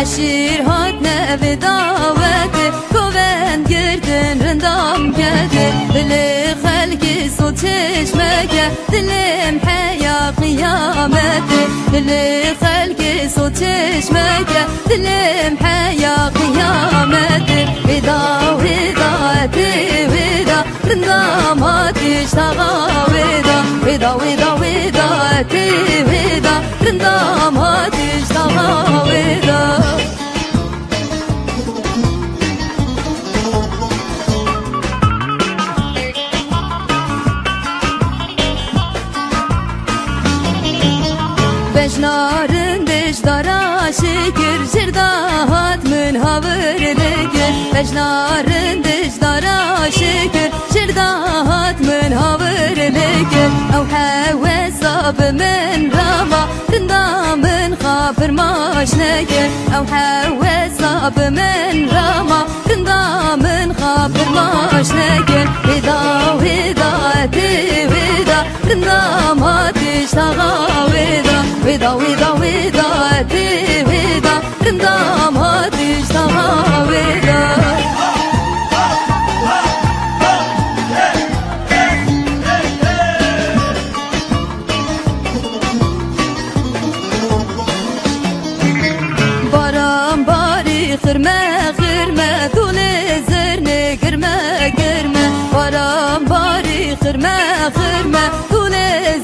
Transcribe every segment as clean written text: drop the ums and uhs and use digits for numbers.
عشیر هاتنه و دعوته کوون گردن رندام کده دل خلقی سو چشمکه دلم حیا قیامته دل خلقی سو چشمکه دلم حیا قیامته ودا ودا تی ودا رندام آتیش تاغا ودا ودا ودا ودا تی ودا رندام آتیش تاغا ودا بجنارن دشدارا شکر جرداهات من هاورلگر بجنارن دشدارا شکر جرداهات من هاورلگر او حواساب من راما رندا من خابر ماش نگر او حواساب من راما رندا من خابر ماش نگر ودا ودا تی ودا رندا ما تشتغى ودا ودا ودا تی ودا رندا ما تشتغى ودا باران باری خرمه خرمه دول زرنه گرمه گرمه باران باری خرمه خرمه دول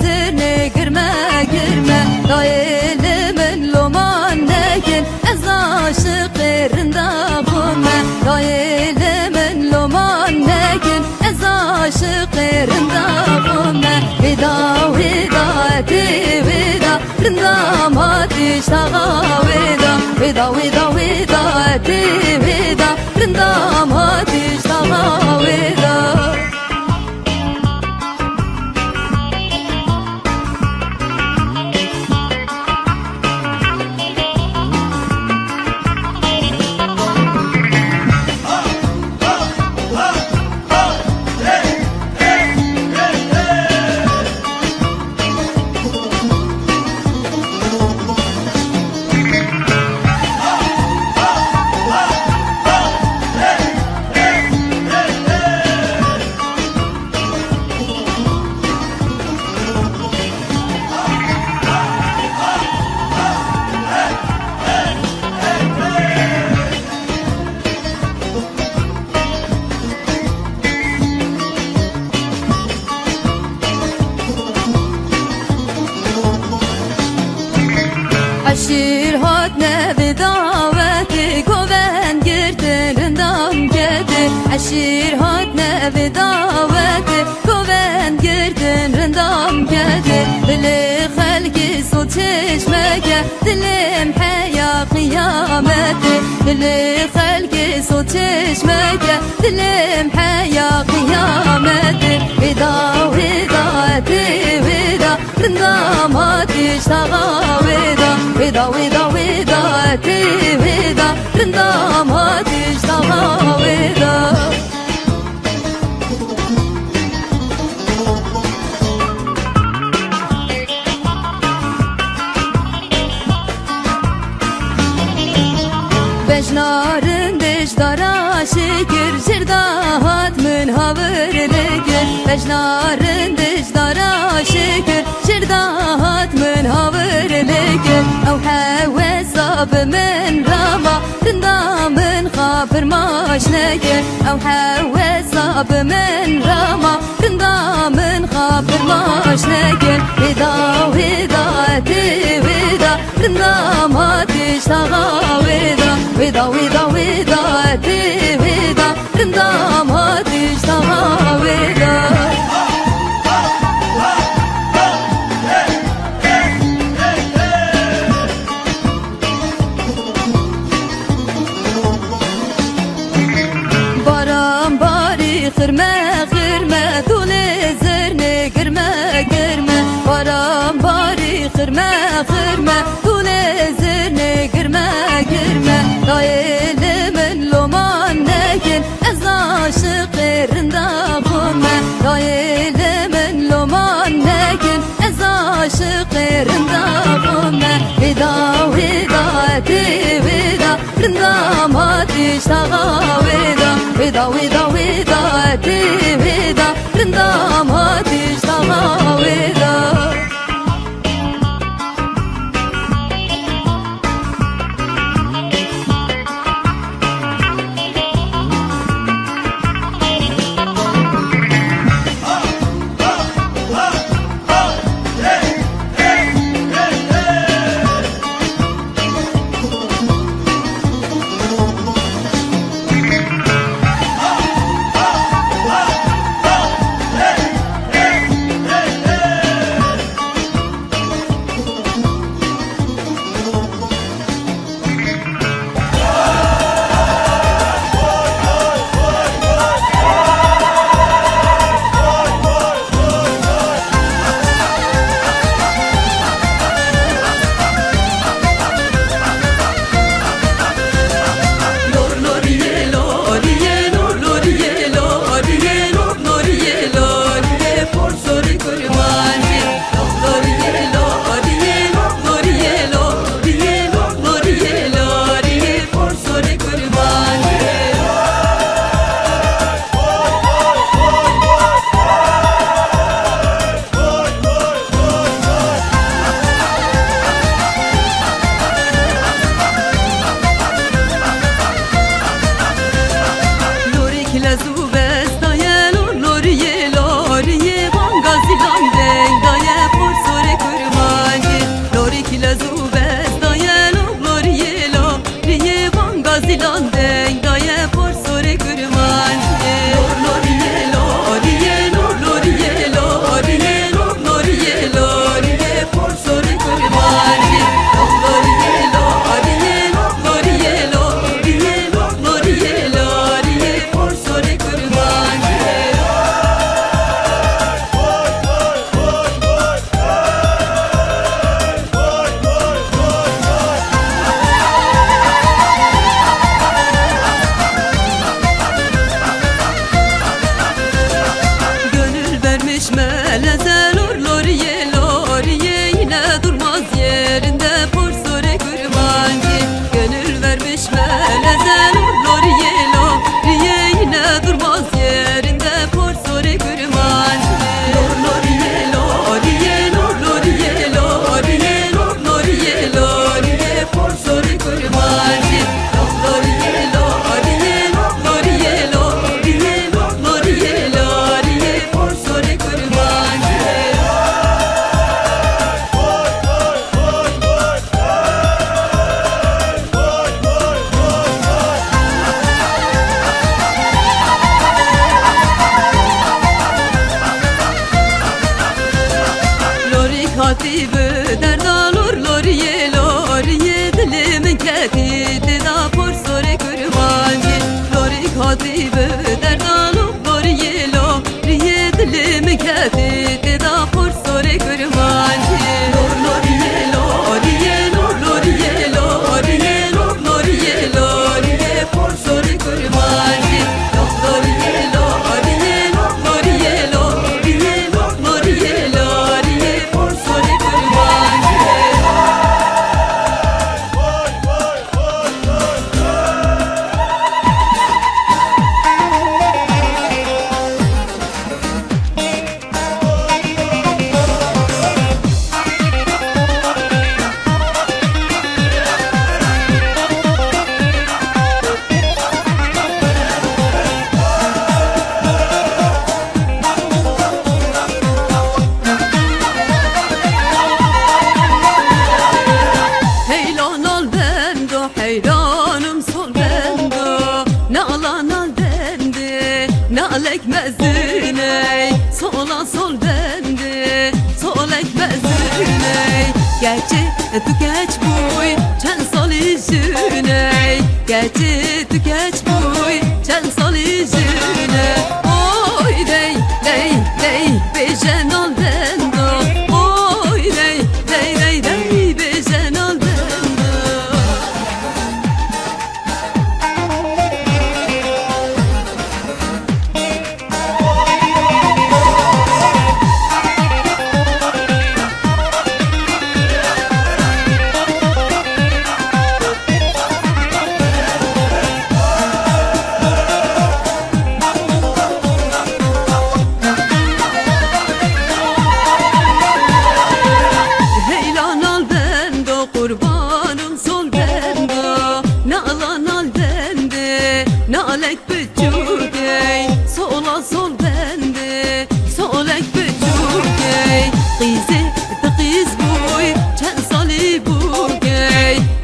زرنه گرمه گرمه دایل من لومان نکن از عاشق رندا خمه دایل من لومان نکن از عاشق رندا خمه ودا ودا تی ودا رندا ما تشتغى ودا ودا ودا ودا تی ودا رندا ما تشتغى ودا عشیر هاتنه و دعوته کوون گردن رندام کده عشیر هاتنه و دعوته کوون گردن رندام کده دل خلقی سو چشمکه دلم حیا قیامته دل خلقی سو چشمکه دلم حیا قیامته ودا ودا تی ودا رندام آتیشتغى ودا ودا ودا ودا تی ودا رندام آتیشتغى ودا بجنارن دشدارا شکر جرداهات من هاورلگر بجنارن دشدارا شکر جرداهات من هاورلگر او حواساب من راما رندا من خابر ماش نگر او حواساب من راما رندا من خابر ماش نگر ودا ودا تی ودا رندا ما تشتغى ودا ودا ودا ودا تی ودا رندا ما تشتغى ودا باران باری خرمه خرمه دول زرنه گرمه گرمه باران باری خرمه خرمه دول زرنه گرمه گرمه دایل من لومان نکن از عاشق رندا خمه دایل من لومان نکن از عاشق رندا خمه ودا ودا تی ودا تشتغى ودا ودا ودا ودا أتي ودا رندام تشتغى ودا Katibı derdalur loriye loriye dilimin ketidi da por sore kurbancı Lori katibı derdalur loriye loriye dilimin ketidi da por sore kurbancı Loriye loriye loriye loriye loriye loriye por sore kurbancı Loriye loriye loriye loriye loriye loriye por sore kurbancı Heylan al bendo, heyranım sol bendo Ne alan al dendi, ne al ekmezine Sola sol dendi, sol ekmezine Gerçi tükeç buy, çen sol işine Gerçi tükeç buy, çen sol işine Oy dey, dey, dey, bejen al dendo Oy dey, dey, dey, dey, bejen al dendo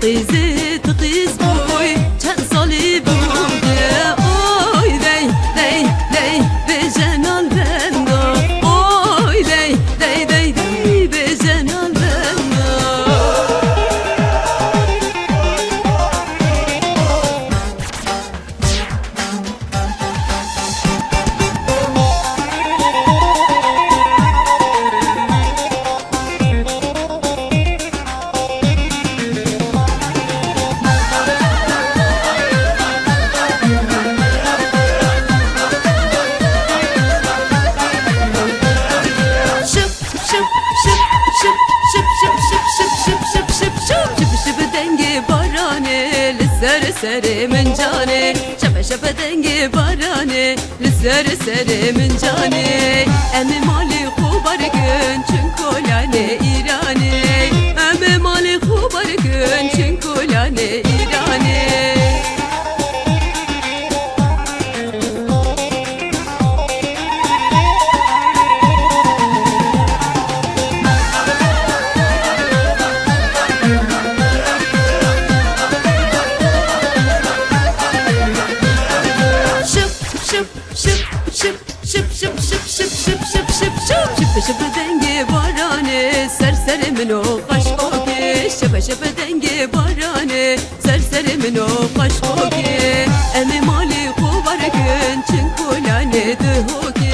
تقیزی تقیز بوی چند سالی بوده اوی دی دی دی به جنال بندو اوی دی دی دی دی به جنال بندو سر من جاني شب دنگی بارانه لسر من جاني امی مالی خوبار کن چون کلانه ایرانه امی مالی خوبار کن چون کلانه ایرانه شب دنگی بارانه سر منو قشقوکی شب دنگی بارانه سر منو قشقوکی امی مالی خوبار کن چون کلانه دهوکی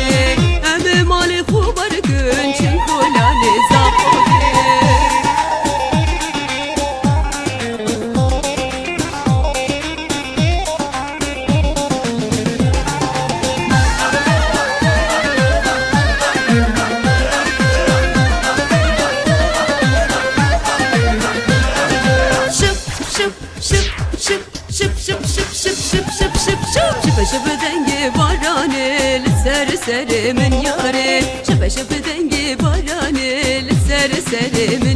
امی مالی خوبار کن چون کلانه زاقوکی شب دنگی بارانه لسر من یاره شب دنگی بارانه لسر من